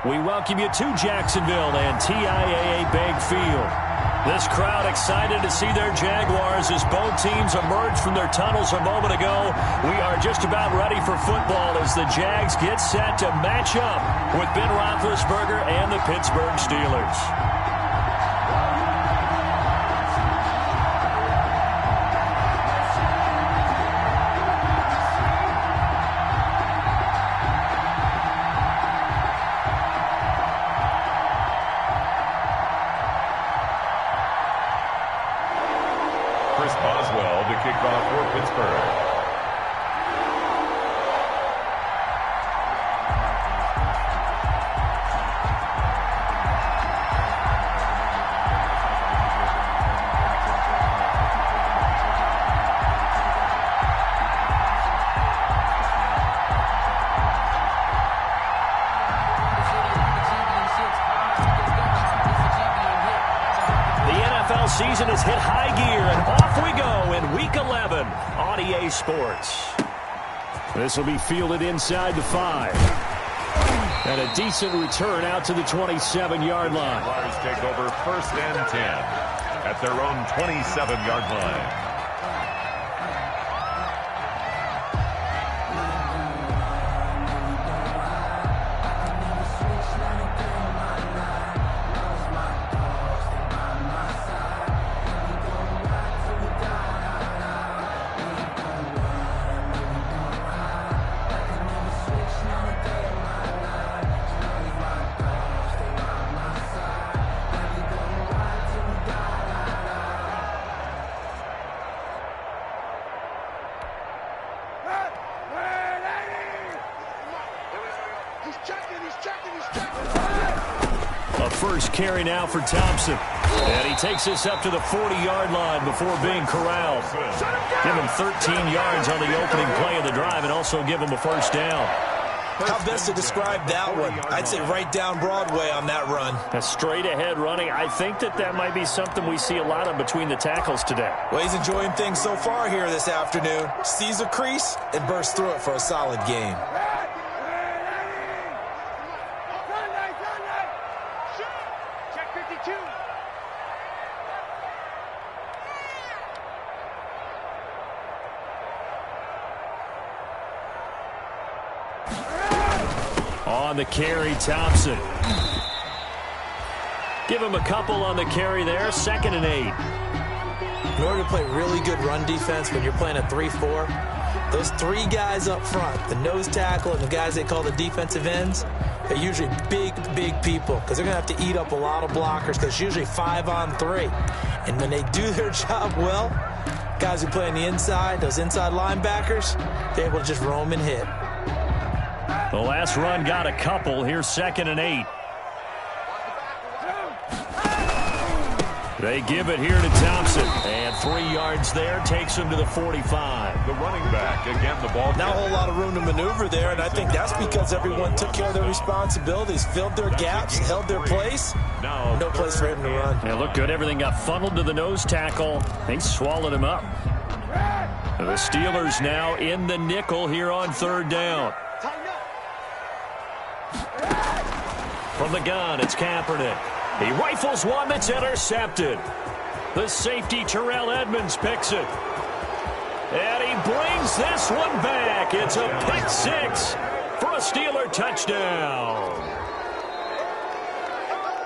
We welcome you to Jacksonville and TIAA Bank Field. This crowd excited to see their Jaguars as both teams emerge from their tunnels a moment ago. We are just about ready for football as the Jags get set to match up with Ben Roethlisberger and the Pittsburgh Steelers. Kickoff for Pittsburgh. Season has hit high gear, and off we go in Week 11 on EA Sports. This will be fielded inside the 5. And a decent return out to the 27-yard line. Jaguars take over 1st and 10 at their own 27-yard line. First carry now for Thompson. And he takes this up to the 40-yard line before being corralled. Give him 13 yards on the opening play of the drive and also give him a first down. How best to describe that one? I'd say right down Broadway on that run. A straight-ahead running. I think that might be something we see a lot of between the tackles today. Well, he's enjoying things so far here this afternoon. Sees a crease and bursts through it for a solid game. On the carry, Thompson. Give him a couple on the carry there. 2nd and 8. In order to play really good run defense when you're playing a 3-4, those 3 guys up front, the nose tackle and the guys they call the defensive ends, they're usually big people because they're going to have to eat up a lot of blockers because it's usually 5 on 3. And when they do their job well, guys who play on the inside, those inside linebackers, they're able to just roam and hit. The last run got a couple. Here's 2nd and 8. They give it here to Thompson. And 3 yards there takes him to the 45. The running back, again, the ball. Not a whole lot of room to maneuver there, and I think that's because everyone took care of their responsibilities, filled their gaps, held their place. No place for him to run. Yeah, looked good. Everything got funneled to the nose tackle. They swallowed him up. The Steelers now in the nickel here on 3rd down. From the gun, it's Kaepernick. He rifles one that's intercepted. The safety, Terrell Edmonds, picks it. And he brings this one back. It's a pick 6 for a Steeler touchdown.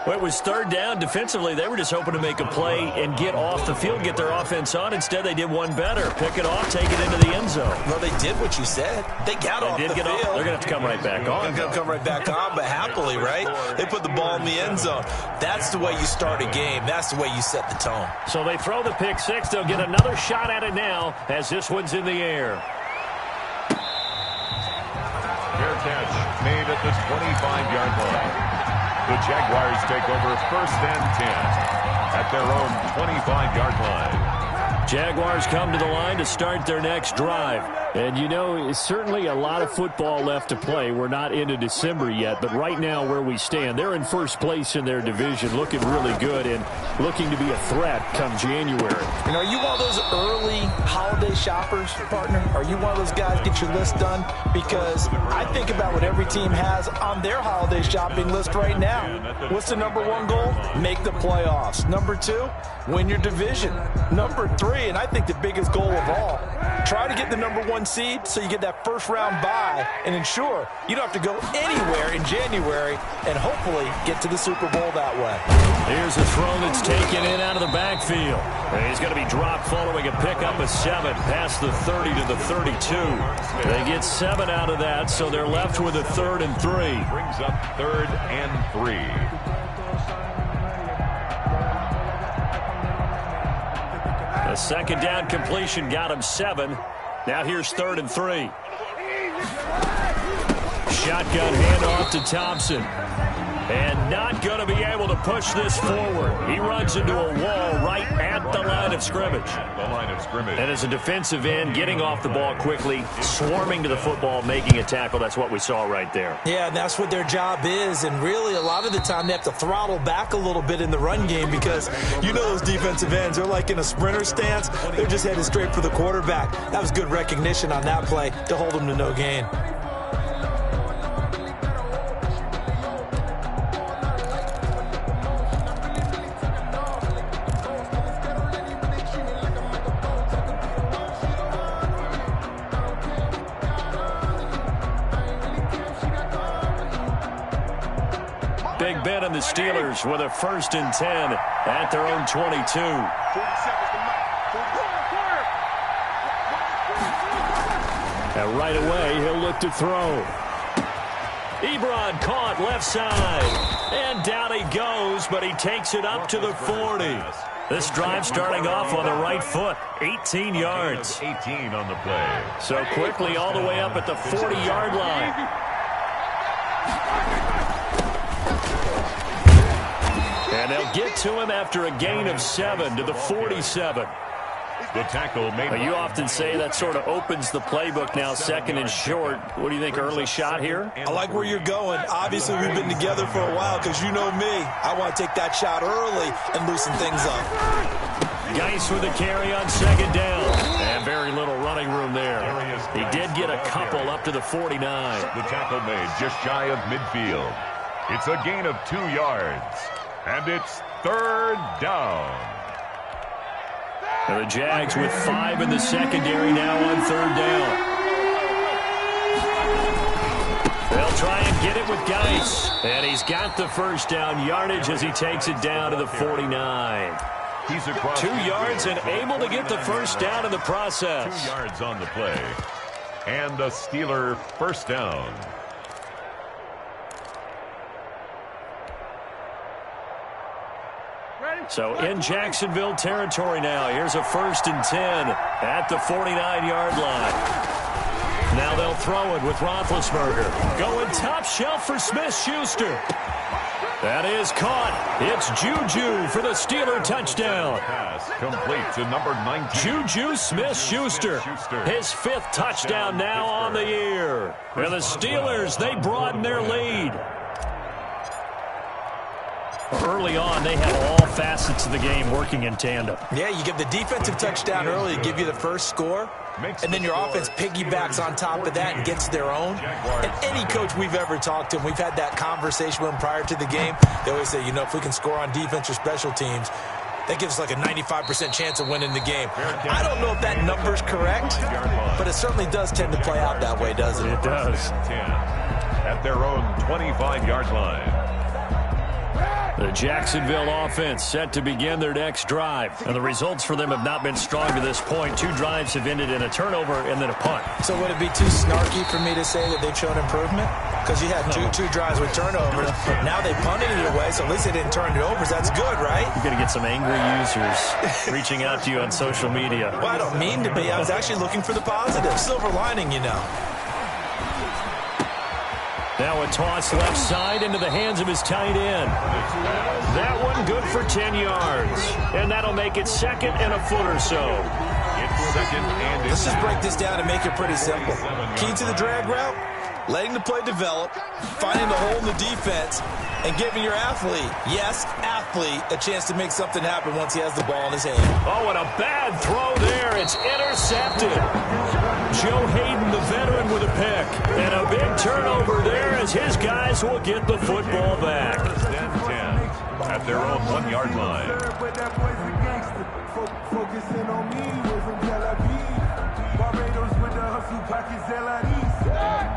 Well, it was 3rd down. Defensively, they were just hoping to make a play and get off the field, get their offense on. Instead, they did one better. Pick it off, take it into the end zone. Well, they did what you said. They got off the field. They're going to have to come right back on. They're going to come right back on, but happily, right? They put the ball in the end zone. That's the way you start a game. That's the way you set the tone. So they throw the pick 6. They'll get another shot at it now as this one's in the air. Fair catch made at the 25-yard line. The Jaguars take over 1st and 10 at their own 25-yard line. Jaguars come to the line to start their next drive. And, you know, certainly a lot of football left to play. We're not into December yet, but right now where we stand, they're in first place in their division, looking really good and looking to be a threat come January. And are you one of those early holiday shoppers, partner? Are you one of those guys get your list done? Because I think about what every team has on their holiday shopping list right now. What's the number one goal? Make the playoffs. Number two, win your division. Number three, and I think the biggest goal of all, try to get the number one seed so you get that first round bye and ensure you don't have to go anywhere in January and hopefully get to the Super Bowl that way. Here's a throw that's taken in out of the backfield. He's going to be dropped following a pickup of 7 past the 30 to the 32. They get 7 out of that, so they're left with a 3rd and 3. Brings up 3rd and 3. A second down completion got him 7. Now here's 3rd and 3. Shotgun handoff to Thompson. And not going to be able to push this forward. He runs into a wall right at the line of scrimmage. And as a defensive end, getting off the ball quickly, swarming to the football, making a tackle. That's what we saw right there. Yeah, and that's what their job is. And really, a lot of the time, they have to throttle back a little bit in the run game because you know those defensive ends, they're like in a sprinter stance. They're just headed straight for the quarterback. That was good recognition on that play to hold them to no gain. Big Ben and the Steelers with a 1st and 10 at their own 22. And right away, he'll look to throw. Ebron caught left side. And down he goes, but he takes it up to the 40. This drive starting off on the right foot. 18 yards. 18 on the play. So quickly all the way up at the 40-yard line. And they'll get to him after a gain of 7 to the 47. The tackle made. You often say that sort of opens the playbook now, 2nd and short. What do you think, early shot here? I like where you're going. Obviously, we've been together for a while because you know me. I want to take that shot early and loosen things up. Geis with the carry on 2nd down. And very little running room there. He did get a couple up to the 49. The tackle made just shy of midfield. It's a gain of 2 yards. And it's 3rd down. And the Jags with 5 in the secondary now on 3rd down. They'll try and get it with Geis. And he's got the 1st down yardage as he takes it down to the 49. He's across 2 yards and able to get the 1st down in the process. 2 yards on the play. And a Steeler 1st down. So in Jacksonville territory now. Here's a 1st and 10 at the 49-yard line. Now they'll throw it with Roethlisberger. Going top shelf for Smith-Schuster. That is caught. It's Juju for the Steeler touchdown. Pass complete to number 19. Juju Smith-Schuster. His 5th touchdown now on the year. And the Steelers, they broaden their lead. Early on, they have all facets of the game working in tandem. Yeah, you give the defensive touchdown early to give you the first score, and then your offense piggybacks on top of that and gets their own. And any coach we've ever talked to, we've had that conversation with them prior to the game. They always say, you know, if we can score on defense or special teams, that gives us like a 95% chance of winning the game. I don't know if that number's correct, but it certainly does tend to play out that way, doesn't it? It does. 10 at their own 25-yard line. The Jacksonville offense set to begin their next drive. And the results for them have not been strong to this point. 2 drives have ended in a turnover and then a punt. So would it be too snarky for me to say that they've shown improvement? Because you had two drives with turnovers. Now they punted it away, so at least they didn't turn it over. So that's good, right? You're going to get some angry users reaching out to you on social media. Well, I don't mean to be. I was actually looking for the positive. Silver lining, you know. Now a toss left side into the hands of his tight end. That one good for 10 yards. And that'll make it 2nd and a foot or so. It's second and Let's just break this down and make it pretty simple. Key to the drag route, letting the play develop, finding the hole in the defense, and giving your athlete, yes, athlete, a chance to make something happen once he has the ball in his hand. Oh, and a bad throw there. It's intercepted. Joe Hayden, the veteran, with a pick. And a big turnover there as his guys will get the football back. First and 10 at their own 1-yard line.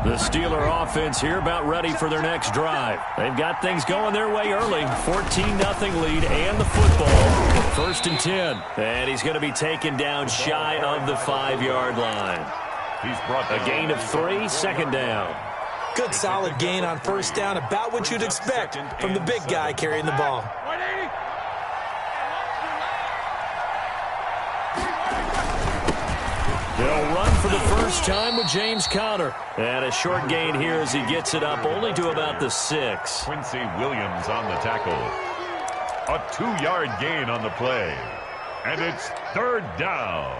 The Steeler offense here about ready for their next drive. They've got things going their way early. 14-0 lead and the football. First and 10. And he's going to be taken down shy of the 5-yard line. He's brought a gain of 3, second down. Good solid gain on first down, about what you'd expect from the big guy carrying the ball. They'll run for the first time with James Conner. And a short gain here as he gets it up only to about the 6. Quincy Williams on the tackle. A 2-yard gain on the play. And it's third down.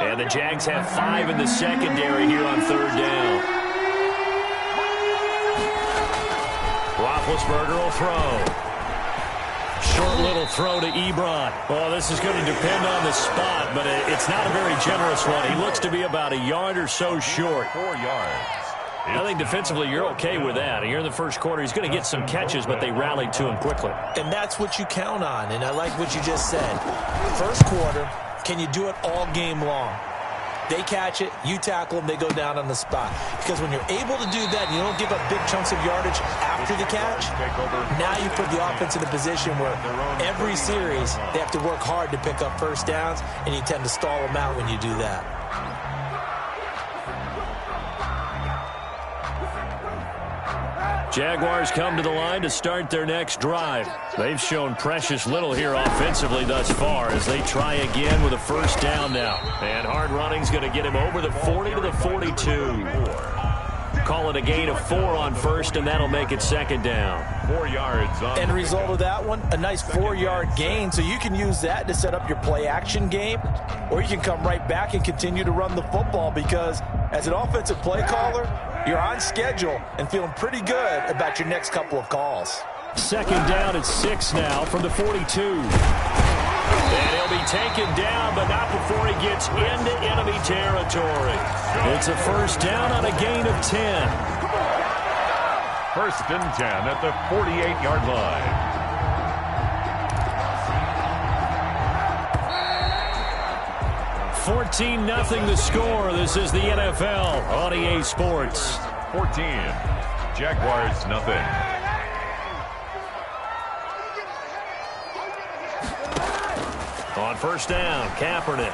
And the Jags have 5 in the secondary here on third down. Roethlisberger will throw. Short little throw to Ebron. Oh, this is going to depend on the spot, but it's not a very generous one. He looks to be about a yard or so short. 4 yards. I think defensively you're okay with that. Here in the first quarter, he's going to get some catches, but they rallied to him quickly. And that's what you count on, and I like what you just said. First quarter, can you do it all game long? They catch it, you tackle them, they go down on the spot. Because when you're able to do that and you don't give up big chunks of yardage after the catch, now you put the offense in a position where every series they have to work hard to pick up first downs, and you tend to stall them out when you do that. Jaguars come to the line to start their next drive. They've shown precious little here offensively thus far as they try again with a first down now. And hard running's going to get him over the 40 to the 42. Call it a gain of 4 on first, and that'll make it second down. 4 yards on End result of that one, a nice 4-yard gain, so you can use that to set up your play-action game, or you can come right back and continue to run the football because as an offensive play caller, you're on schedule and feeling pretty good about your next couple of calls. Second down at 6 now from the 42. And he'll be taken down, but not before he gets into enemy territory. It's a first down on a gain of 10. First and 10 at the 48-yard line. $14-0 the score. This is the NFL on EA Sports. 14. Jaguars nothing. On first down, Kaepernick.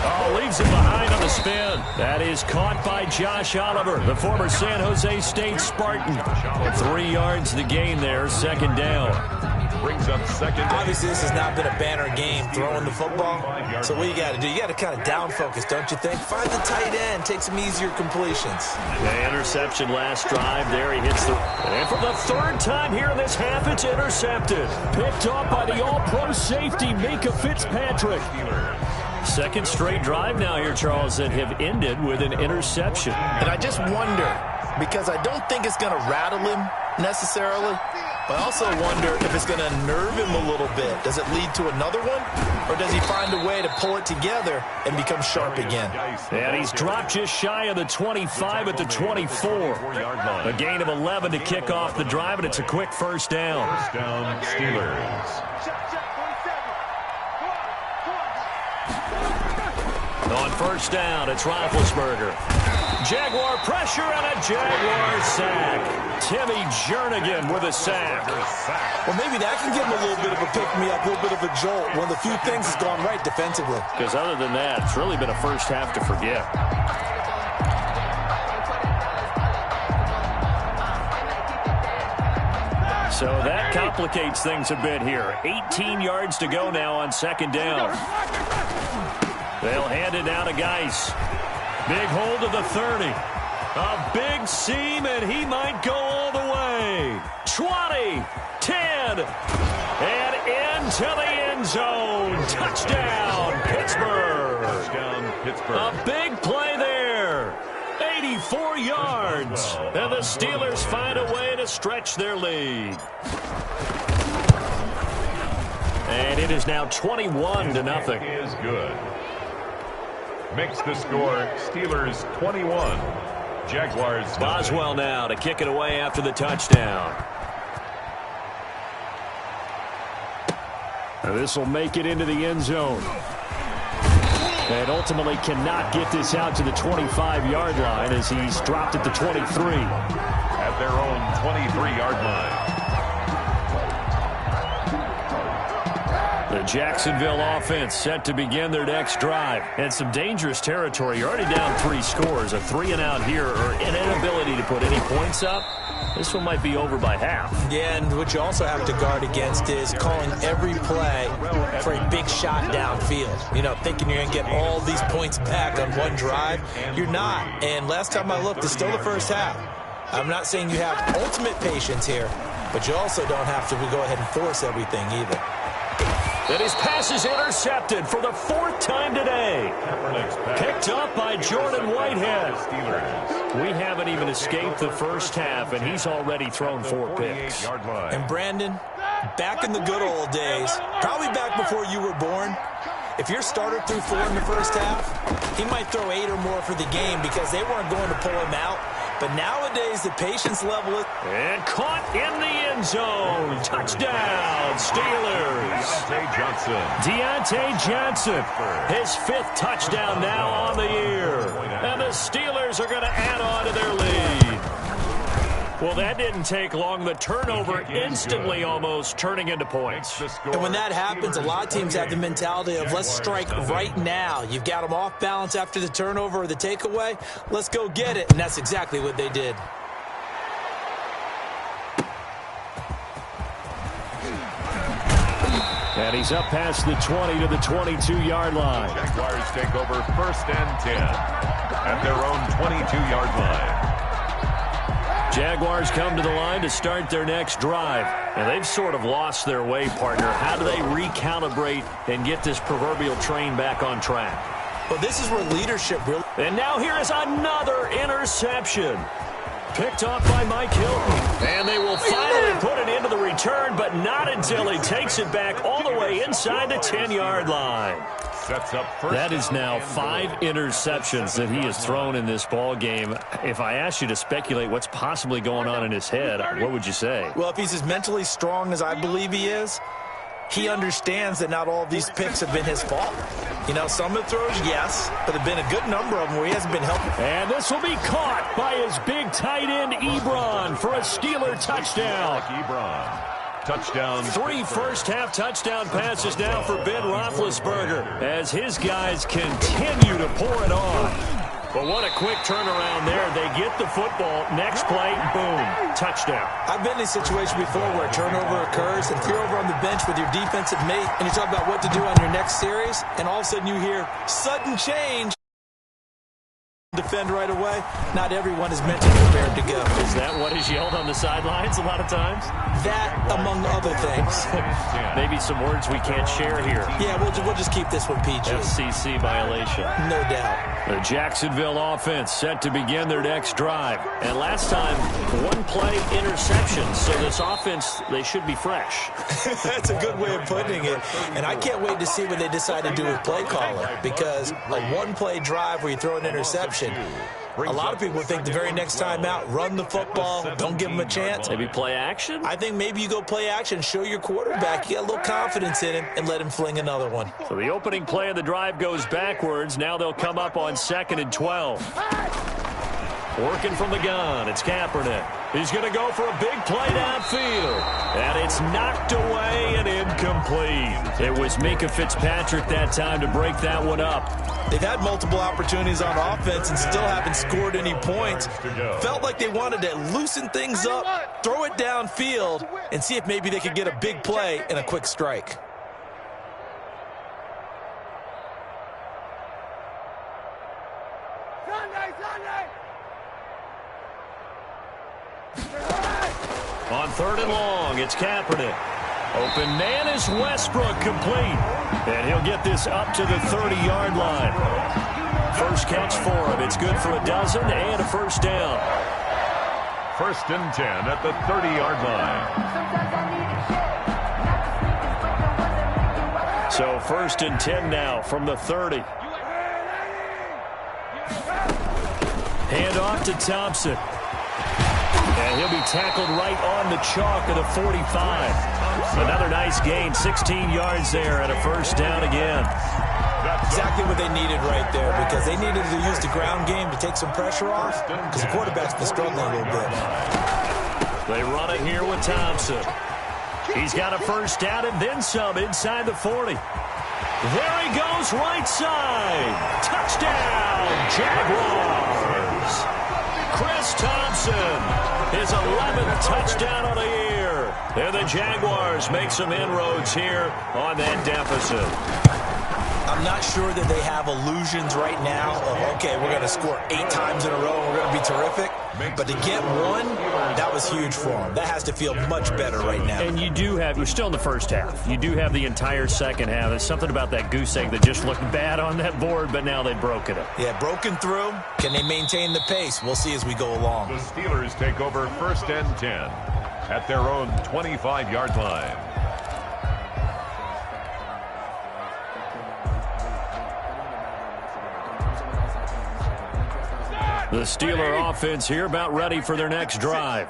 Oh, leaves it behind on the spin. That is caught by Josh Oliver, the former San Jose State Spartan. 3 yards the gain there, second down. Brings up second. Obviously, this has not been a banner game throwing the football. So what you got to do, you got to kind of down focus, don't you think? Find the tight end, take some easier completions. The interception last drive there. He hits the... And for the third time here in this half, it's intercepted. Picked off by the all-pro safety, Minka Fitzpatrick. Second straight drive now here, Charles, that have ended with an interception. And I just wonder, because I don't think it's going to rattle him necessarily, but I also wonder if it's going to nerve him a little bit. Does it lead to another one? Or does he find a way to pull it together and become sharp again? And he's dropped just shy of the 25 at the 24. A gain of 11 to kick off the drive, and it's a quick first down. First down, Steelers. On first down, it's Roethlisberger. Jaguar pressure and a Jaguar sack. Timmy Jernigan with a sack. Well, maybe that can give him a little bit of a pick-me-up, a little bit of a jolt. One of the few things has gone right defensively. Because other than that, it's really been a first half to forget. So that complicates things a bit here. 18 yards to go now on second down. They'll hand it down to Geis. Big hold to the 30. A big seam, and he might go all the way. 20, 10, and into the end zone. Touchdown, Pittsburgh. Touchdown, Pittsburgh. A big play there. 84 yards. And the Steelers find a way to stretch their lead. And it is now 21-0. Is good. Makes the score Steelers 21. Jaguars. Boswell now to kick it away after the touchdown. This will make it into the end zone. And ultimately cannot get this out to the 25-yard line as he's dropped at the 23. At their own 23-yard line. The Jacksonville offense set to begin their next drive. And some dangerous territory. You're already down 3 scores. A 3-and-out here or an inability to put any points up. This one might be over by half. Yeah, and what you also have to guard against is calling every play for a big shot downfield. You know, thinking you're going to get all these points back on one drive. You're not. And last time I looked, it's still the first half. I'm not saying you have ultimate patience here, but you also don't have to go ahead and force everything either. And his pass is intercepted for the 4th time today. Picked up by Jordan Whitehead. We haven't even escaped the first half, and he's already thrown 4 picks. And Brandon, back in the good old days, probably back before you were born, if your starter threw 4 in the first half, he might throw 8 or more for the game because they weren't going to pull him out. But nowadays, the patience level is... And caught in the end zone. Touchdown, Steelers. Deontay Johnson. His 5th touchdown now on the year. And the Steelers are going to add on to their lead. Well, that didn't take long. The turnover instantly almost turning into points. And when that happens, a lot of teams have the mentality of let's strike right now. You've got them off balance after the turnover or the takeaway. Let's go get it. And that's exactly what they did. And he's up past the 20 to the 22-yard line. Jaguars take over 1st and 10 at their own 22-yard line. Jaguars come to the line to start their next drive. And they've sort of lost their way, partner. How do they recalibrate and get this proverbial train back on track? Well, this is where leadership really... And now here is another interception. Picked off by Mike Hilton. And they will finally put it into the return, but not until he takes it back all the way inside the 10-yard line. Sets up first. That is now 5 interceptions that he has thrown in this ball game. If I asked you to speculate what's possibly going on in his head, what would you say? Well, if he's as mentally strong as I believe he is, he understands that not all of these picks have been his fault. You know, some of the throws, yes, but there have been a good number of them where he hasn't been helping. And this will be caught by his big tight end, Ebron, for a Steeler touchdown. Ebron. Touchdown. 3 first-half touchdown passes now for Ben Roethlisberger as his guys continue to pour it on. But what a quick turnaround there. They get the football. Next play, boom, touchdown. I've been in a situation before where a turnover occurs, and if you're over on the bench with your defensive mate and you talk about what to do on your next series, and all of a sudden you hear sudden change. Defend right away. Not everyone is mentally prepared to go. Is that what is yelled on the sidelines a lot of times? That, among other things. Maybe some words we can't share here. Yeah, we'll just keep this one PG. FCC violation. No doubt. The Jacksonville offense set to begin their next drive. And last time, 1-play interception. So this offense, they should be fresh. That's a good way of putting it. And I can't wait to see what they decide to do with play calling. Because a 1-play drive where you throw an interception, a lot of people think the very next time out, run the football, don't give them a chance. Maybe play action? I think maybe you go play action, show your quarterback you got a little confidence in him, and let him fling another one. So the opening play of the drive goes backwards. Now they'll come up on 2nd and 12. Working from the gun, it's Kaepernick. He's going to go for a big play downfield. And it's knocked away and incomplete. It was Minkah Fitzpatrick that time to break that one up. They've had multiple opportunities on offense and still haven't scored any points. Felt like they wanted to loosen things up, throw it downfield, and see if maybe they could get a big play and a quick strike. On 3rd and long, it's Kaepernick. Open man is Westbrook, complete. And he'll get this up to the 30-yard line. First catch for him. It's good for a dozen and a first down. 1st and 10 at the 30-yard line. So 1st and 10 now from the 30. Hand off to Thompson. And he'll be tackled right on the chalk of the 45. Another nice gain, 16 yards there and a first down again. Exactly what they needed right there, because they needed to use the ground game to take some pressure off, because the quarterback's been struggling a little bit. They run it here with Thompson. He's got a first down and then some inside the 40. There he goes, right side. Touchdown, Jaguars. Chris Thompson, his 11th touchdown of the year. And the Jaguars make some inroads here on that deficit. I'm not sure that they have illusions right now of, okay, we're going to score 8 times in a row and we're going to be terrific. But to get one, that was huge for them. That has to feel much better right now. And you're still in the first half. You do have the entire second half. There's something about that goose egg that just looked bad on that board, but now they've broken it. Yeah, broken through. Can they maintain the pace? We'll see as we go along. The Steelers take over 1st and 10 at their own 25-yard line. The Steeler offense here about ready for their next drive.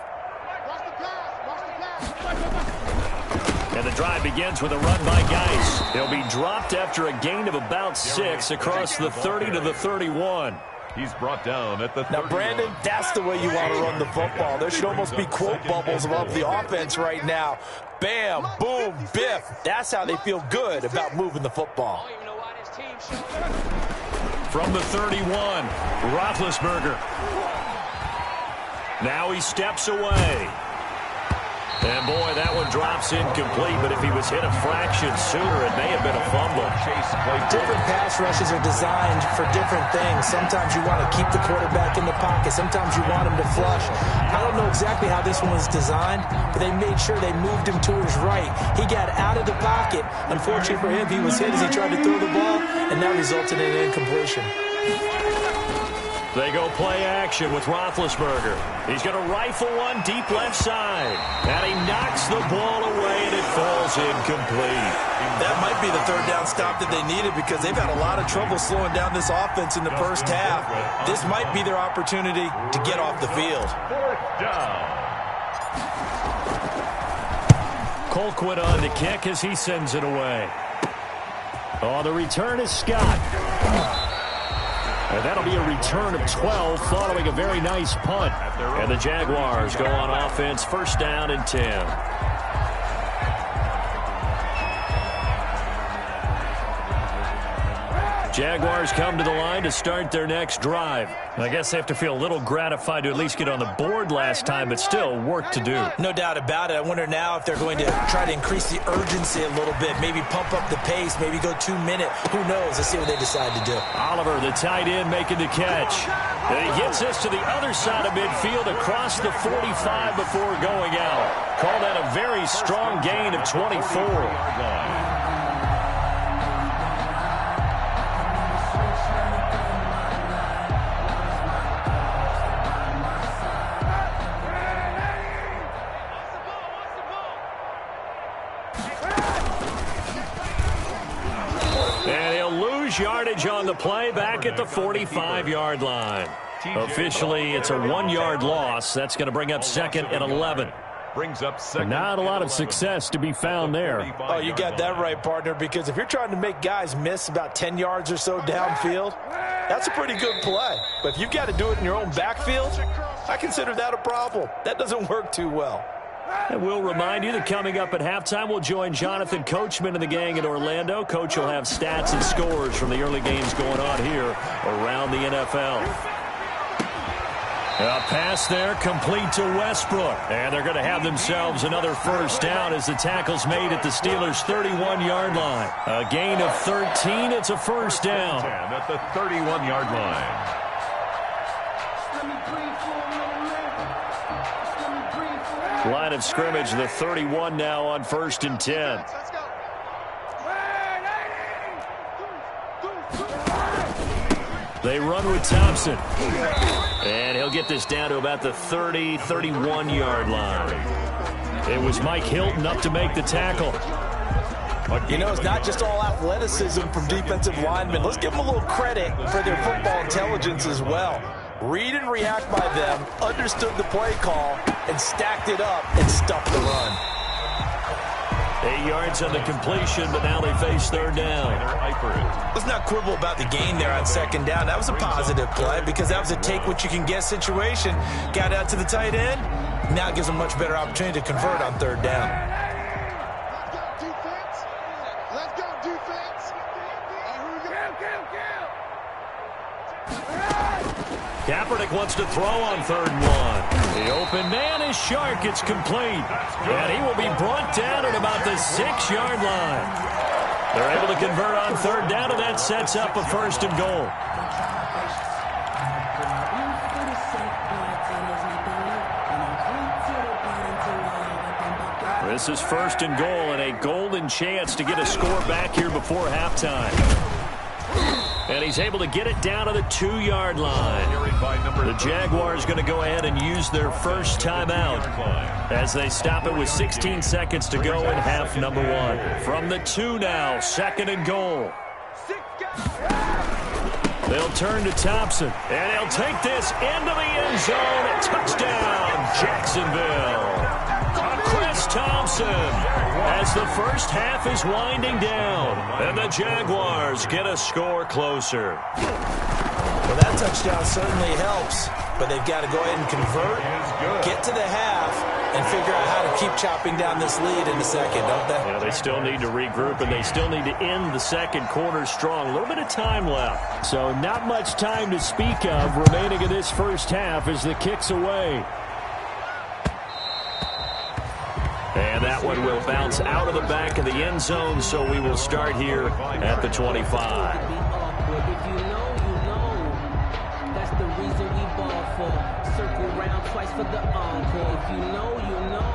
And the drive begins with a run by Geis. He'll be dropped after a gain of about 6 across the 30 to the 31. He's brought down at the 30. Now, Brandon, that's the way you want to run the football. There should almost be quote bubbles above the offense right now. Bam, boom, biff. That's how they feel good about moving the football. From the 31, Roethlisberger. Now he steps away. And, boy, that one drops incomplete, but if he was hit a fraction sooner, it may have been a fumble. Different pass rushes are designed for different things. Sometimes you want to keep the quarterback in the pocket. Sometimes you want him to flush. I don't know exactly how this one was designed, but they made sure they moved him to his right. He got out of the pocket. Unfortunately for him, he was hit as he tried to throw the ball, and that resulted in an incompletion. They go play action with Roethlisberger. He's going to rifle one deep left side. And he knocks the ball away, and it falls incomplete. That might be the 3rd down stop that they needed, because they've had a lot of trouble slowing down this offense in the first half. This might be their opportunity to get off the field. 4th down. Colquitt on the kick as he sends it away. Oh, the return is Scott. And that'll be a return of 12 following a very nice punt. And the Jaguars go on offense, 1st down and 10. Jaguars come to the line to start their next drive. I guess they have to feel a little gratified to at least get on the board last time, but still work to do. No doubt about it. I wonder now if they're going to try to increase the urgency a little bit, maybe pump up the pace, maybe go 2-minute. Who knows? Let's see what they decide to do. Oliver, the tight end, making the catch. And he gets this to the other side of midfield across the 45 before going out. Call that a very strong gain of 24. Yardage on the play back at the 45-yard line. Officially, it's a 1-yard loss. That's going to bring up 2nd and 11. Brings up 2nd. Not a lot of success to be found there. Oh, you got that right, partner, because if you're trying to make guys miss about 10 yards or so downfield, that's a pretty good play. But if you've got to do it in your own backfield, I consider that a problem. That doesn't work too well. And we'll remind you that coming up at halftime, we'll join Jonathan Coachman and the gang in Orlando. Coach will have stats and scores from the early games going on here around the NFL. A pass there complete to Westbrook. And they're going to have themselves another first down as the tackle's made at the Steelers' 31-yard line. A gain of 13. It's a first down. At the 31-yard line. Line of scrimmage, the 31 now on 1st and 10. They run with Thompson. And he'll get this down to about the 30, 31-yard line. It was Mike Hilton up to make the tackle. You know, it's not just all athleticism from defensive linemen. Let's give them a little credit for their football intelligence as well. Read and react by them, understood the play call, and stacked it up and stuffed the run. 8 yards on the completion, but now they face 3rd down. Let's not quibble about the gain there on 2nd down. That was a positive play because that was a take-what-you-can-get situation. Got out to the tight end. Now it gives them a much better opportunity to convert on 3rd down. Kaepernick wants to throw on 3rd and 1. The open man is Shark. It's complete. And he will be brought down at about the 6-yard line. They're able to convert on 3rd down, and that sets up a 1st and goal. This is 1st and goal, and a golden chance to get a score back here before halftime. And he's able to get it down to the 2-yard line. The Jaguars going to go ahead and use their first timeout as they stop it with 16 seconds to go in half number 1. From the 2 now, 2nd and goal. They'll turn to Thompson, and he'll take this into the end zone. Touchdown, Jacksonville. Chris Thompson, as the first half is winding down, and the Jaguars get a score closer. Well, that touchdown certainly helps, but they've got to go ahead and convert, get to the half, and figure out how to keep chopping down this lead in the second, don't they? Yeah, they still need to regroup, and they still need to end the second quarter strong. A little bit of time left, so not much time to speak of remaining in this first half as the kick's away. And that one will bounce out of the back of the end zone, so we will start here at the 25. If you know, you know. That's the reason we ball for. Circle round twice for the encore. If you know, you know.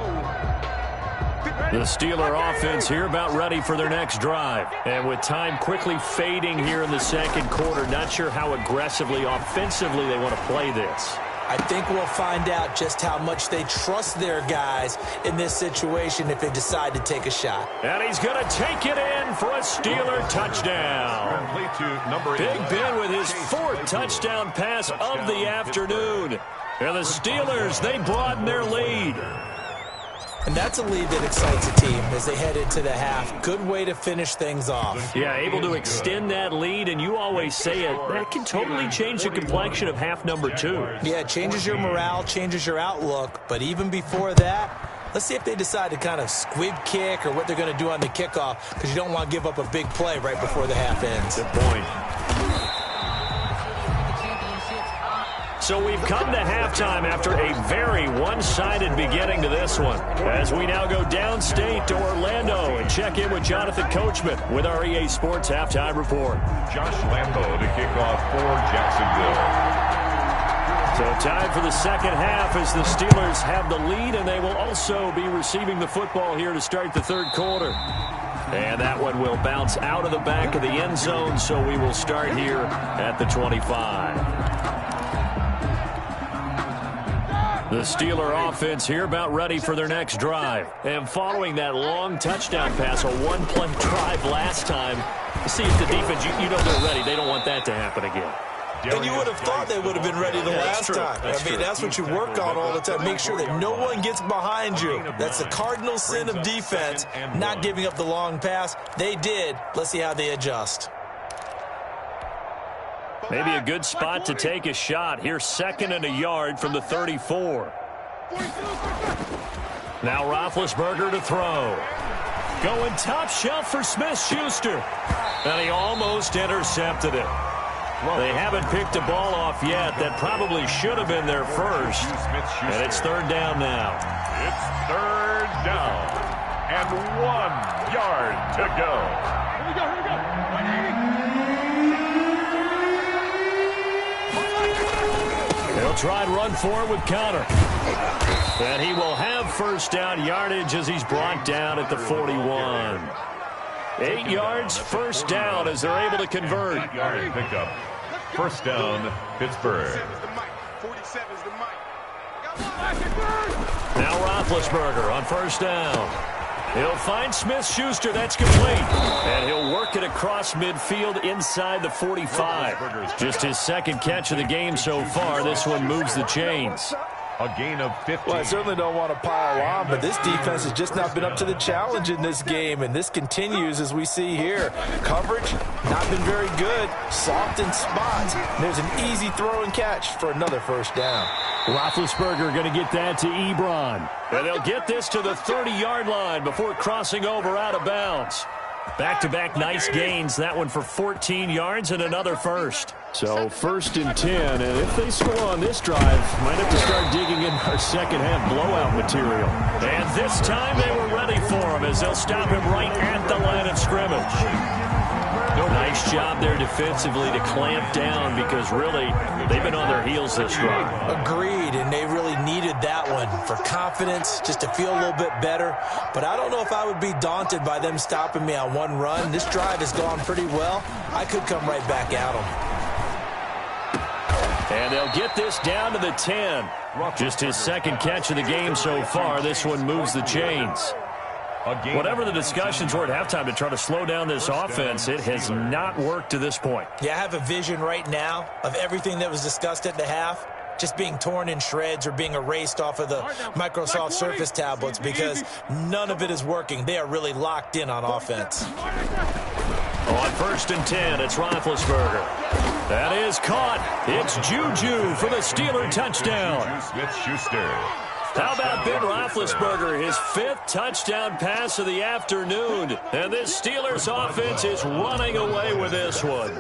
The Steeler offense here about ready for their next drive. And with time quickly fading here in the second quarter, not sure how aggressively, offensively they want to play this. I think we'll find out just how much they trust their guys in this situation if they decide to take a shot. And he's going to take it in for a Steeler touchdown. Big Ben with his 4th touchdown pass of the afternoon. And the Steelers, they broaden their lead. And that's a lead that excites a team as they head into the half. Good way to finish things off. Yeah, able to extend that lead, and you always say it, that can totally change the complexion of half number 2. Yeah, it changes your morale, changes your outlook. But even before that, let's see if they decide to kind of squib kick or what they're going to do on the kickoff, because you don't want to give up a big play right before the half ends. Good point. So we've come to halftime after a very one-sided beginning to this one, as we now go downstate to Orlando and check in with Jonathan Coachman with our EA Sports Halftime Report. Josh Lambo to kick off for Jacksonville. So time for the second half as the Steelers have the lead, and they will also be receiving the football here to start the third quarter. And that one will bounce out of the back of the end zone, so we will start here at the 25. The Steeler offense here about ready for their next drive. And following that long touchdown pass, a one-play drive last time, see if the defense, you know they're ready. They don't want that to happen again. And you would have thought they would have been ready the last time. That's what you work on all the time. Make sure that no one gets behind you. That's the cardinal sin of defense, not giving up the long pass. They did. Let's see how they adjust. Maybe a good spot to take a shot. Here's 2nd and a yard from the 34. Now Roethlisberger to throw. Going top shelf for Smith-Schuster. And he almost intercepted it. They haven't picked a ball off yet. That probably should have been their first. And it's 3rd down now. It's 3rd down. And 1 yard to go. Here we go, here we go. He'll try and run forward with Connor. And he will have first down yardage as he's brought down at the 41. 8 yards, first down as they're able to convert. 8-yard pickup. First down, Pittsburgh. Now Roethlisberger on first down. He'll find Smith-Schuster. That's complete. And he'll work it across midfield inside the 45. Just his second catch of the game so far. This one moves the chains. A gain of 15. Well, I certainly don't want to pile on, but this defense has just not been up to the challenge in this game, and this continues as we see here. Coverage, not been very good. Soft in spots. There's an easy throw and catch for another first down. Roethlisberger going to get that to Ebron. And they'll get this to the 30-yard line before crossing over out of bounds. Back-to-back nice gains. That one for 14 yards and another first. So 1st and 10, and if they score on this drive, might have to start digging in our second-half blowout material. And this time they were ready for him as they'll stop him right at the line of scrimmage. Nice job there defensively to clamp down because really they've been on their heels this drive. Agreed, and they really needed that one for confidence, just to feel a little bit better. But I don't know if I would be daunted by them stopping me on one run. This drive has gone pretty well. I could come right back at them. And they'll get this down to the 10. Just his second catch of the game so far. This one moves the chains. Whatever the discussions were at halftime to try to slow down this offense, it has not worked to this point. Yeah, I have a vision right now of everything that was discussed at the half just being torn in shreds or being erased off of the Microsoft Surface tablets because none of it is working. They are really locked in on offense. On 1st and 10, it's Roethlisberger. That is caught. It's Juju for the Steeler touchdown. Smith-Schuster. How about Ben Roethlisberger, his 5th touchdown pass of the afternoon. And this Steelers offense is running away with this one.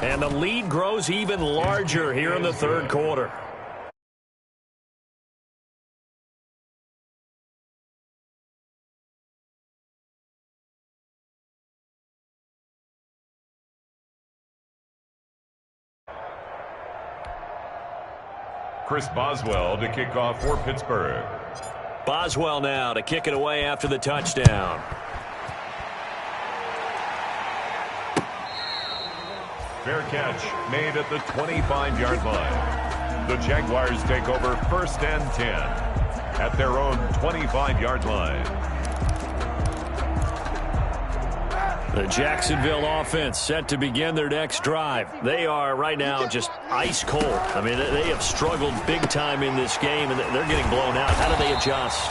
And the lead grows even larger here in the 3rd quarter. Chris Boswell to kick off for Pittsburgh. Boswell now to kick it away after the touchdown. Fair catch made at the 25-yard line. The Jaguars take over 1st and 10 at their own 25-yard line. The Jacksonville offense set to begin their next drive. They are right now just ice cold. I mean, they have struggled big time in this game, and they're getting blown out. How do they adjust?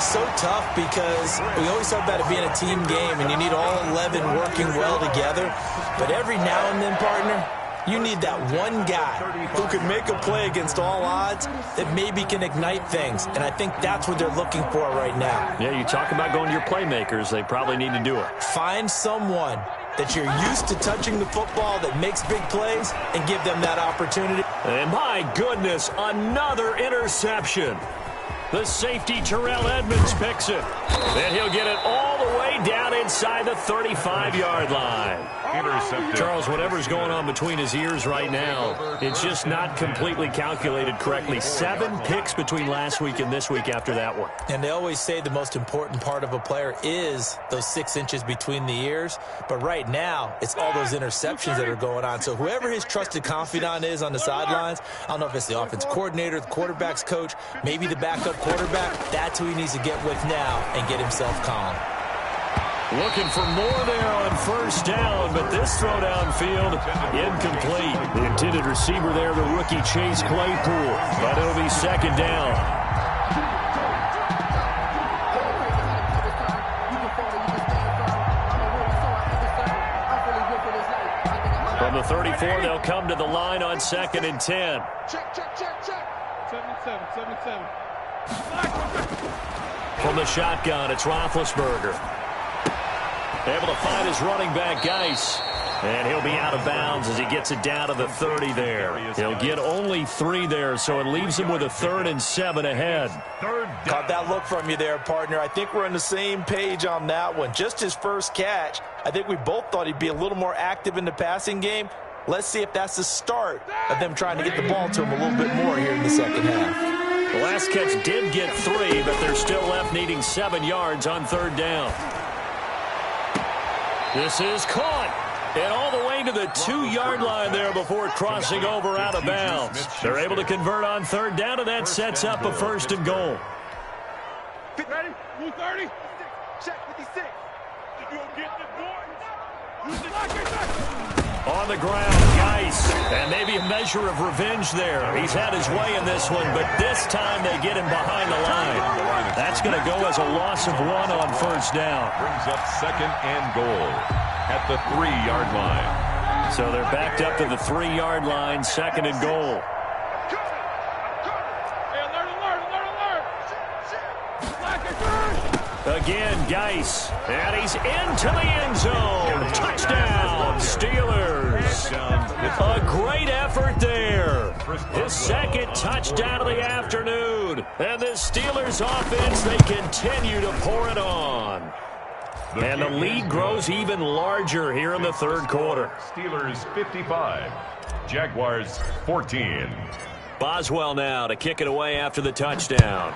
So tough because we always talk about it being a team game, and you need all 11 working well together. But every now and then, partner, you need that one guy who can make a play against all odds that maybe can ignite things. And I think that's what they're looking for right now. Yeah, you talk about going to your playmakers. They probably need to do it. Find someone that you're used to touching the football that makes big plays and give them that opportunity. And my goodness, another interception. The safety, Terrell Edmonds, picks it. And he'll get it all the way down inside the 35-yard line. Intercepted. Charles, whatever's going on between his ears right now, it's just not completely calculated correctly. 7 picks between last week and this week after that one. And they always say the most important part of a player is those 6 inches between the ears. But right now, it's all those interceptions that are going on. So whoever his trusted confidant is on the sidelines, I don't know if it's the offense coordinator, the quarterback's coach, maybe the backup quarterback, that's who he needs to get with now and get himself calm. Looking for more there on 1st down, but this throw downfield, incomplete. The intended receiver there, the rookie Chase Claypool, but it'll be 2nd down. From the 34, they'll come to the line on 2nd and 10. Check. 77. From the shotgun, it's Roethlisberger. Able to find his running back, Geis. And he'll be out of bounds as he gets it down to the 30 there. He'll get only 3 there, so it leaves him with a 3rd and 7 ahead. Caught that look from you there, partner. I think we're on the same page on that one. Just his first catch. I think we both thought he'd be a little more active in the passing game. Let's see if that's the start of them trying to get the ball to him a little bit more here in the second half. The last catch did get 3, but they're still left needing 7 yards on third down. This is caught. And all the way to the 2-yard line there before crossing over out of bounds. They're able to convert on third down, and that sets up a 1st and goal. Ready? 230. Check 56. You go get the boys. On the ground, Geis. And maybe a measure of revenge there. He's had his way in this one, but this time they get him behind the line. That's going to go as a loss of 1 on 1st down. Brings up 2nd and goal at the 3-yard line. So they're backed up to the 3-yard line, 2nd and goal. Again, Geis. And he's into the end zone. Touchdown, Steelers. A great effort there. His 2nd touchdown of the afternoon. And the Steelers offense, they continue to pour it on. And the lead grows even larger here in the 3rd quarter. Steelers 55, Jaguars 14. Boswell now to kick it away after the touchdown.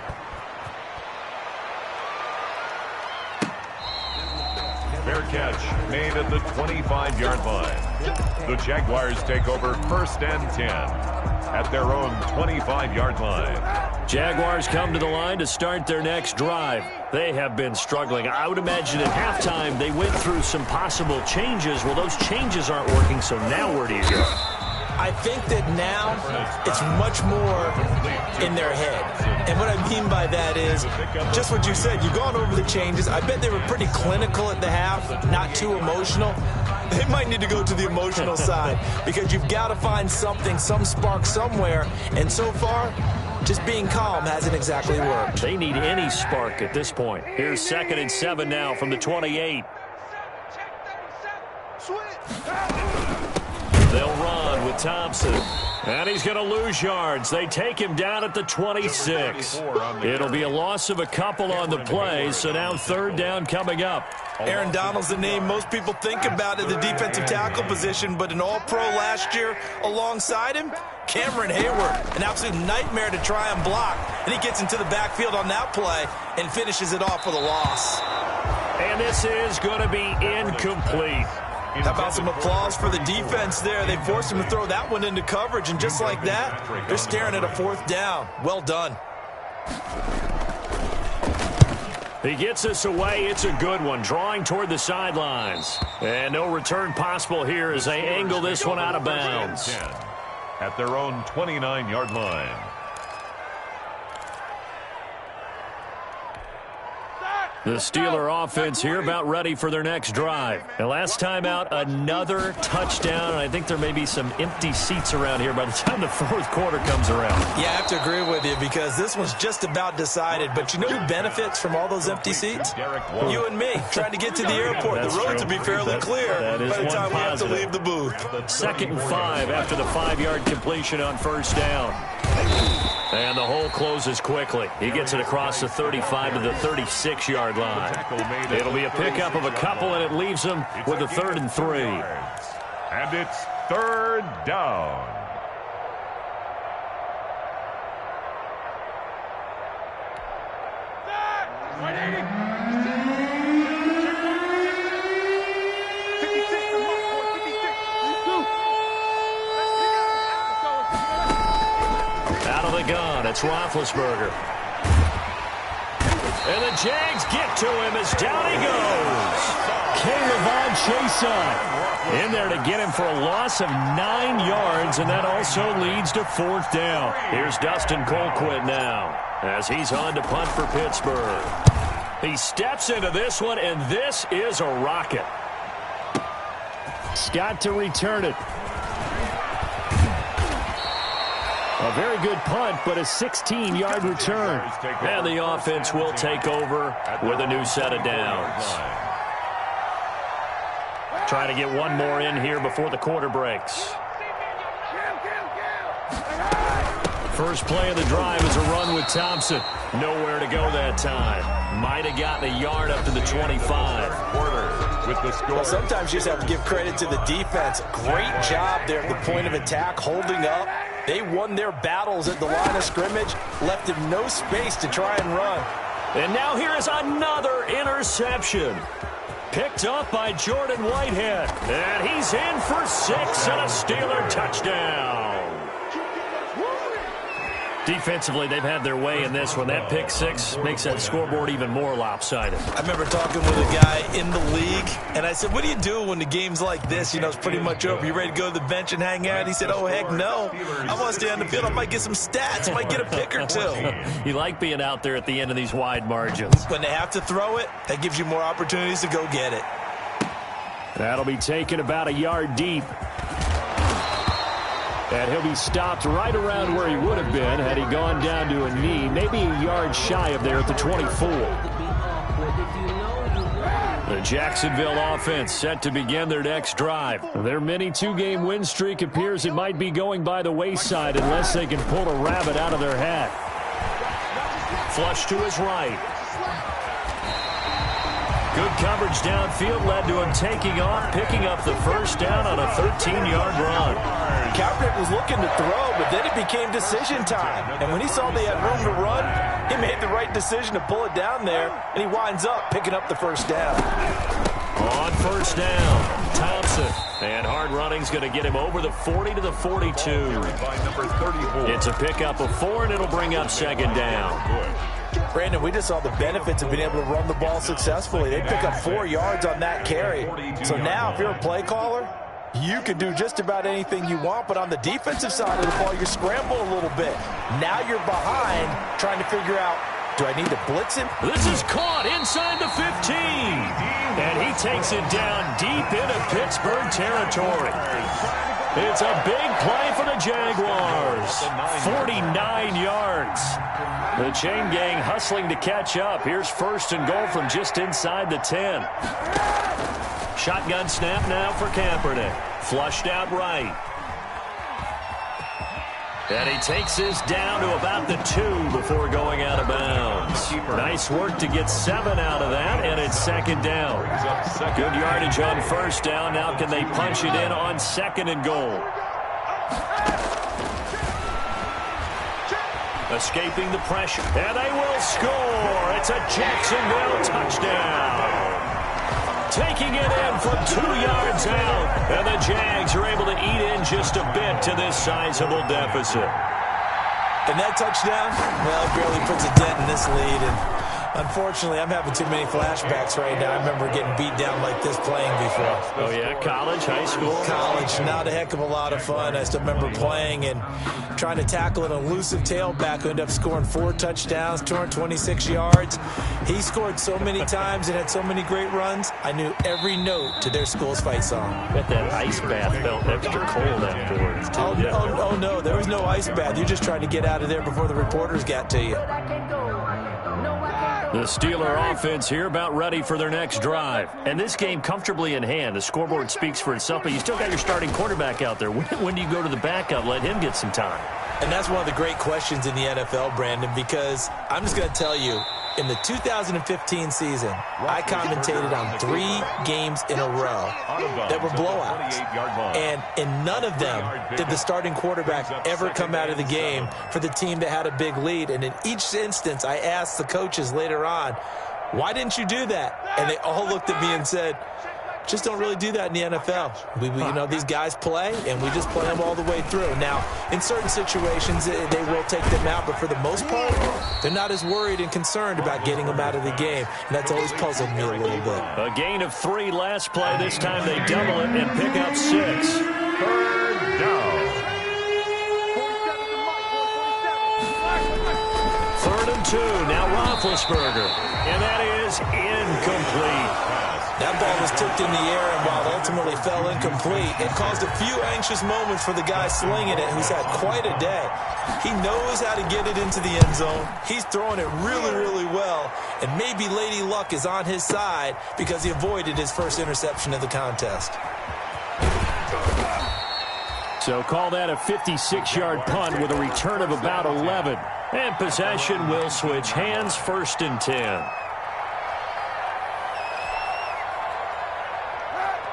Fair catch made at the 25-yard line. The Jaguars take over 1st and 10 at their own 25-yard line. Jaguars come to the line to start their next drive. They have been struggling. I would imagine at halftime they went through some possible changes. Well, those changes aren't working, so now where do you go? I think that now it's much more in their head. And what I mean by that is just what you said. You've gone over the changes. I bet they were pretty clinical at the half, not too emotional. They might need to go to the emotional side because you've got to find something, some spark somewhere. And so far, just being calm hasn't exactly worked. They need any spark at this point. Here's 2nd and 7 now from the 28. They'll run with Thompson. And he's going to lose yards. They take him down at the 26. It'll be a loss of a couple on the play, so now 3rd down coming up. Aaron Donald's the name most people think about at the defensive tackle position, but an all-pro last year alongside him, Cameron Hayward, an absolute nightmare to try and block. And he gets into the backfield on that play and finishes it off with a loss. And this is going to be incomplete. How about some applause for the defense there? They forced him to throw that one into coverage, and just like that, they're staring at a 4th down. Well done. He gets us away. It's a good one, drawing toward the sidelines. And no return possible here as they angle this one out of bounds. At their own 29-yard line. The Steeler offense here about ready for their next drive. And last time out, another touchdown. And I think there may be some empty seats around here by the time the 4th quarter comes around. Yeah, I have to agree with you because this one's just about decided. But you know who benefits from all those empty seats? You and me, trying to get to the airport. The roads will be fairly clear by the time we have to leave the booth. 2nd and 5 after the 5-yard completion on 1st down. And the hole closes quickly. He gets it across the 35 to the 36-yard line. It'll be a pickup of a couple, and it leaves them with a 3rd and 3. And it's 3rd down. Gun. It's Roethlisberger. And the Jags get to him as down he goes. Kayvon Chason in there to get him for a loss of 9 yards, and that also leads to 4th down. Here's Dustin Colquitt now as he's on to punt for Pittsburgh. He steps into this one, and this is a rocket. Scott to return it. A very good punt, but a 16-yard return. And the offense will take over with a new set of downs. Trying to get one more in here before the quarter breaks. First play of the drive is a run with Thompson. Nowhere to go that time. Might have gotten a yard up to the 25. Quarter with the score. Well, sometimes you just have to give credit to the defense. Great job there at the point of attack, holding up. They won their battles at the line of scrimmage, left him no space to try and run. And now here is another interception. Picked up by Jordan Whitehead. And he's in for 6 and a Steeler touchdown. Defensively, they've had their way in this one. That pick 6 makes that scoreboard even more lopsided. I remember talking with a guy in the league, and I said, what do you do when the game's like this? You know, it's pretty much over. You ready to go to the bench and hang out? He said, oh, heck no. I want to stay on the field. I might get some stats. I might get a pick or two. You like being out there at the end of these wide margins. When they have to throw it, that gives you more opportunities to go get it. That'll be taken about a yard deep. And he'll be stopped right around where he would have been had he gone down to a knee, maybe a yard shy of there at the 24. The Jacksonville offense set to begin their next drive. Their mini 2-game win streak appears it might be going by the wayside unless they can pull a rabbit out of their hat. Flush to his right. Good coverage downfield led to him taking off, picking up the first down on a 13-yard run. Kaepernick was looking to throw, but then it became decision time. And when he saw they had room to run, he made the right decision to pull it down there, and he winds up picking up the first down. On first down, Thompson. And hard running's going to get him over the 40 to the 42. It's a pickup of 4, and it'll bring up second down. Brandon, we just saw the benefits of being able to run the ball successfully. They pick up 4 yards on that carry. So now, if you're a play caller, you can do just about anything you want, but on the defensive side of the ball, you're scrambling a little bit. Now you're behind, trying to figure out, do I need to blitz him? This is caught inside the 15. And he takes it down deep into Pittsburgh territory. It's a big play for the Jaguars. 49 yards. The chain gang hustling to catch up. Here's first and goal from just inside the 10. Shotgun snap now for Kaepernick. Flushed out right. And he takes this down to about the 2 before going out of bounds. Nice work to get 7 out of that, and it's second down. Good yardage on first down. Now can they punch it in on second and goal? Escaping the pressure, and they will score. It's a Jacksonville touchdown. Taking it in from 2 yards out, and the Jags are able to eat in just a bit to this sizable deficit. And that touchdown, well, it barely puts a dent in this lead. And unfortunately, I'm having too many flashbacks right now. I remember getting beat down like this playing before. Oh, yeah? College, high school? College, not a heck of a lot of fun. I still remember playing and trying to tackle an elusive tailback who ended up scoring 4 touchdowns, 226 yards. He scored so many times and had so many great runs, I knew every note to their school's fight song. I bet that ice bath felt extra cold afterwards, too. Oh, no, there was no ice bath. You're just trying to get out of there before the reporters got to you. The Steeler offense here about ready for their next drive. And this game comfortably in hand. The scoreboard speaks for itself, but you still got your starting quarterback out there. When do you go to the backup? Let him get some time. And that's one of the great questions in the NFL, Brandon, because I'm just going to tell you, in the 2015 season, I commentated on 3 games in a row that were blowouts. And in none of them did the starting quarterback ever come out of the game for the team that had a big lead. And in each instance, I asked the coaches later on, why didn't you do that? And they all looked at me and said, just don't really do that in the NFL. You know, these guys play, and we just play them all the way through. Now, in certain situations, they will take them out, but for the most part, they're not as worried and concerned about getting them out of the game, and that's always puzzled me a little bit. A gain of 3 last play. This time they double it and pick up 6. Third down. 3rd and 2. Now Roethlisberger. And that is incomplete. That ball was tipped in the air, and while it ultimately fell incomplete, it caused a few anxious moments for the guy slinging it, who's had quite a day. He knows how to get it into the end zone. He's throwing it really, really well, and maybe Lady Luck is on his side because he avoided his first interception of the contest. So call that a 56-yard punt with a return of about 11. And possession will switch hands, 1st and 10.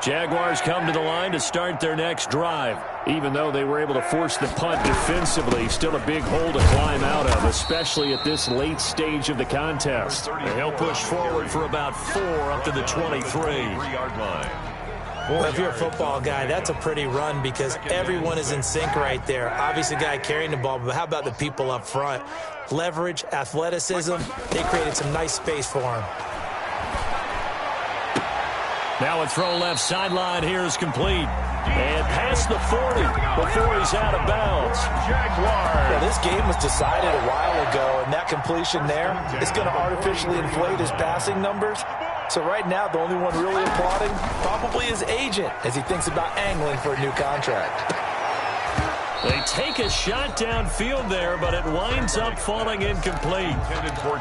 Jaguars come to the line to start their next drive. Even though they were able to force the punt defensively, still a big hole to climb out of, especially at this late stage of the contest. And he'll push forward for about 4 up to the 23. Well, if you're a football guy, that's a pretty run because everyone is in sync right there. Obviously, the guy carrying the ball, but how about the people up front? Leverage, athleticism, they created some nice space for him. Now a throw left sideline here is complete. And past the 40 before he's out of bounds. Well, this game was decided a while ago, and that completion there is going to artificially inflate his passing numbers. So right now, the only one really applauding probably his agent as he thinks about angling for a new contract. They take a shot downfield there, but it winds up falling incomplete.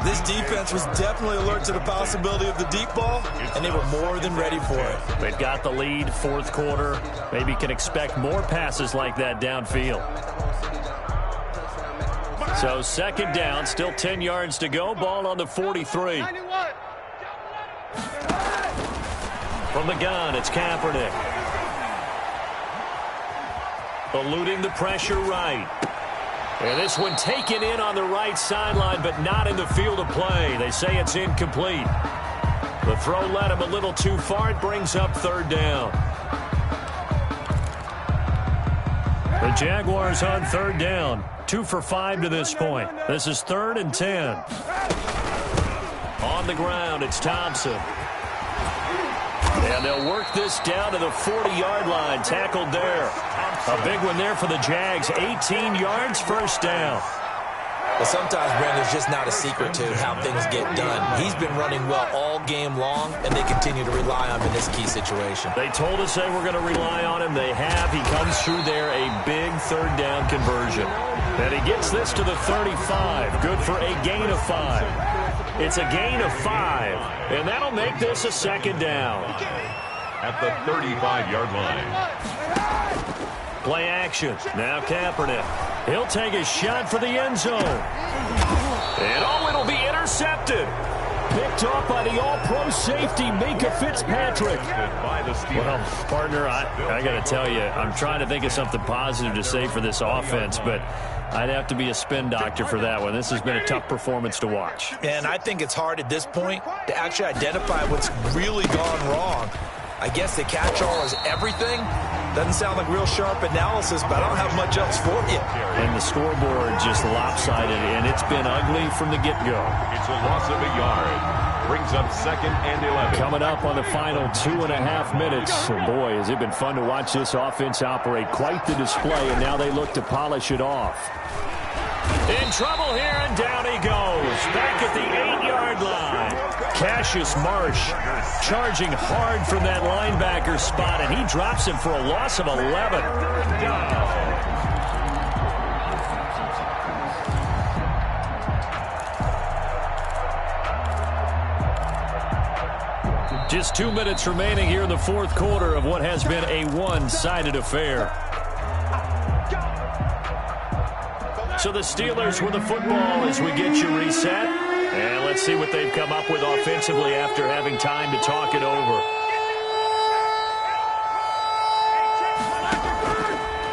This defense was definitely alert to the possibility of the deep ball, and they were more than ready for it. They've got the lead, fourth quarter. Maybe can expect more passes like that downfield. So second down, still 10 yards to go. Ball on the 43. From the gun, it's Kaepernick. Eluding the pressure right. And this one taken in on the right sideline, but not in the field of play. They say it's incomplete. The throw led him a little too far. It brings up third down. The Jaguars on third down. 2 for 5 to this point. This is 3rd and 10. On the ground, it's Thompson. And they'll work this down to the 40-yard line. Tackled there. A big one there for the Jags. 18 yards, first down. Well, sometimes, Brandon, there's just not a secret to how things get done. He's been running well all game long, and they continue to rely on him in this key situation. They told us they were going to rely on him. They have. He comes through there, a big third down conversion. And he gets this to the 35. Good for a gain of 5. It's a gain of 5, and that'll make this a second down. At the 35-yard line. Play action. Now Kaepernick. He'll take a shot for the end zone. And oh, it'll be intercepted. Picked off by the all-pro safety, Minka Fitzpatrick. Well, partner, I got to tell you, I'm trying to think of something positive to say for this offense, but I'd have to be a spin doctor for that one. This has been a tough performance to watch. And I think it's hard at this point to actually identify what's really gone wrong. I guess the catch-all is everything. Doesn't sound like real sharp analysis, but I don't have much else for you. And the scoreboard just lopsided, and it's been ugly from the get-go. It's a loss of a yard. Brings up 2nd and 11. Coming up on the final 2.5 minutes. And boy, has it been fun to watch this offense operate. Quite the display, and now they look to polish it off. In trouble here, and down he goes. Back at the 8-yard line. Cassius Marsh charging hard from that linebacker spot, and he drops him for a loss of 11. Just 2 minutes remaining here in the fourth quarter of what has been a one-sided affair. So the Steelers with the football as we get you reset. And let's see what they've come up with offensively after having time to talk it over.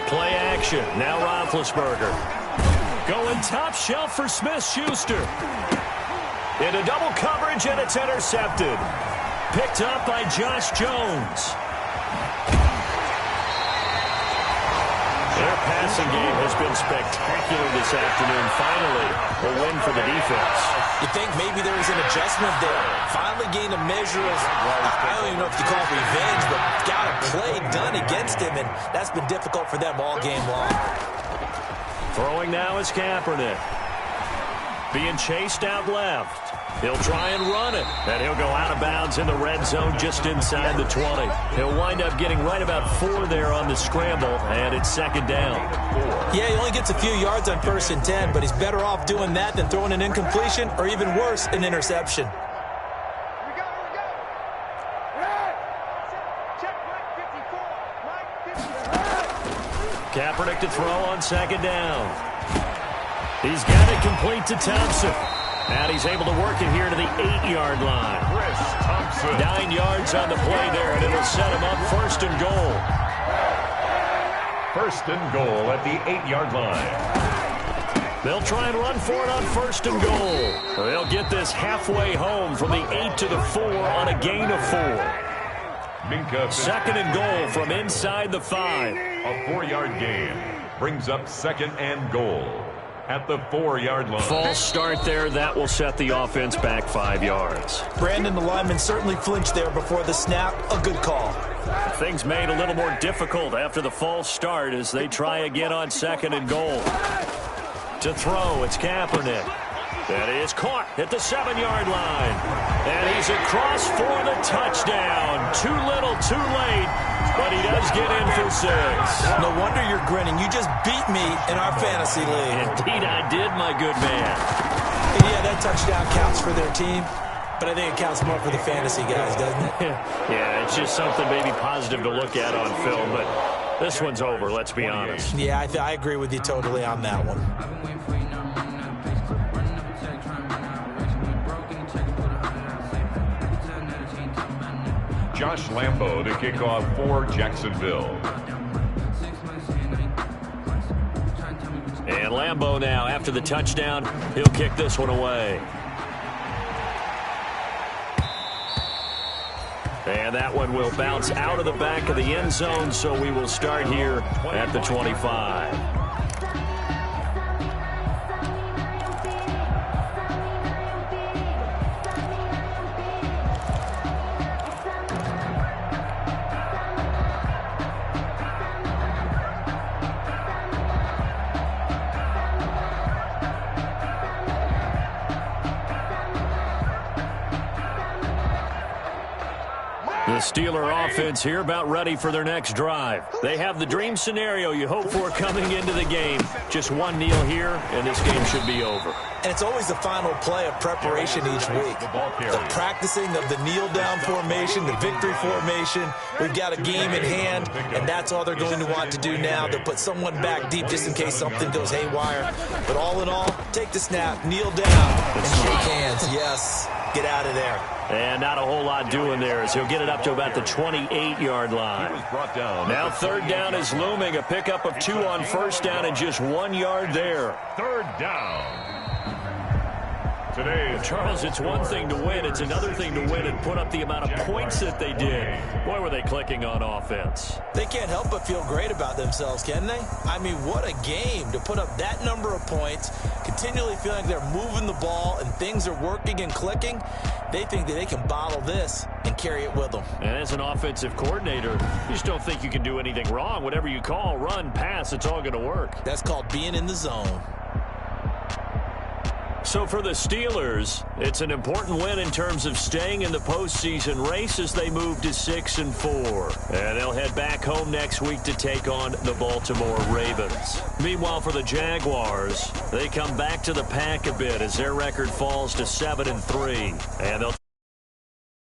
Play action. Now Roethlisberger. Going top shelf for Smith-Schuster. Into double coverage, and it's intercepted. Picked up by Josh Jones. Their passing game has been spectacular this afternoon. Finally, a win for the defense. You think maybe there was an adjustment there. Finally gained a measure of, I don't even know if you call it revenge, but got a play done against him, and that's been difficult for them all game long. Throwing now is Kaepernick. Being chased out left. He'll try and run it, and he'll go out of bounds in the red zone just inside the 20. He'll wind up getting right about 4 there on the scramble, and it's second down. Yeah, he only gets a few yards on 1st and 10, but he's better off doing that than throwing an incompletion or even worse, an interception. Kaepernick to throw on second down. He's got it complete to Thompson. And he's able to work it here to the 8-yard line. Chris Thompson. 9 yards on the play there, and it'll set him up 1st and goal. 1st and goal at the 8-yard line. They'll try and run for it on 1st and goal. They'll get this halfway home from the 8 to the 4 on a gain of 4. Minka. 2nd and goal from inside the 5. A 4-yard gain brings up 2nd and goal at the 4-yard line. False start there. That will set the offense back 5 yards. Brandon, the lineman certainly flinched there before the snap. A good call. Things made a little more difficult after the false start as they try again on 2nd and goal. To throw, it's Kaepernick. That is caught at the 7-yard line. And he's across for the touchdown. Too little, too late, but he does get in for 6. No wonder you're grinning. You just beat me in our fantasy league. Indeed I did, my good man. And yeah, that touchdown counts for their team, but I think it counts more for the fantasy guys, doesn't it? Yeah, it's just something maybe positive to look at on film, but this one's over, let's be honest. Yeah, I agree with you totally on that one. Josh Lambo to kick off for Jacksonville. And Lambo now, after the touchdown, he'll kick this one away. And that one will bounce out of the back of the end zone, so we will start here at the 25. The Steeler offense here about ready for their next drive. They have the dream scenario you hope for coming into the game. Just one kneel here, and this game should be over. And it's always the final play of preparation each week. The practicing of the kneel-down formation, the victory formation. We've got a game in hand, and that's all they're going to want to do now. They'll put someone back deep just in case something goes haywire. But all in all, take the snap, kneel down, and shake hands. Yes, get out of there. And not a whole lot doing there as he'll get it up to about the 28-yard line. Now 3rd down is looming. A pickup of 2 on 1st down and just 1 yard there. 3rd down. Today, Charles, it's one thing to win. It's another thing to win and put up the amount of points that they did. Boy, were they clicking on offense. They can't help but feel great about themselves, can they? I mean, what a game to put up that number of points, continually feeling like they're moving the ball and things are working and clicking. They think that they can bottle this and carry it with them. And as an offensive coordinator, you just don't think you can do anything wrong. Whatever you call, run, pass, it's all going to work. That's called being in the zone. So for the Steelers, it's an important win in terms of staying in the postseason race as they move to 6-4. And they'll head back home next week to take on the Baltimore Ravens. Meanwhile, for the Jaguars, they come back to the pack a bit as their record falls to 7-3. And they'll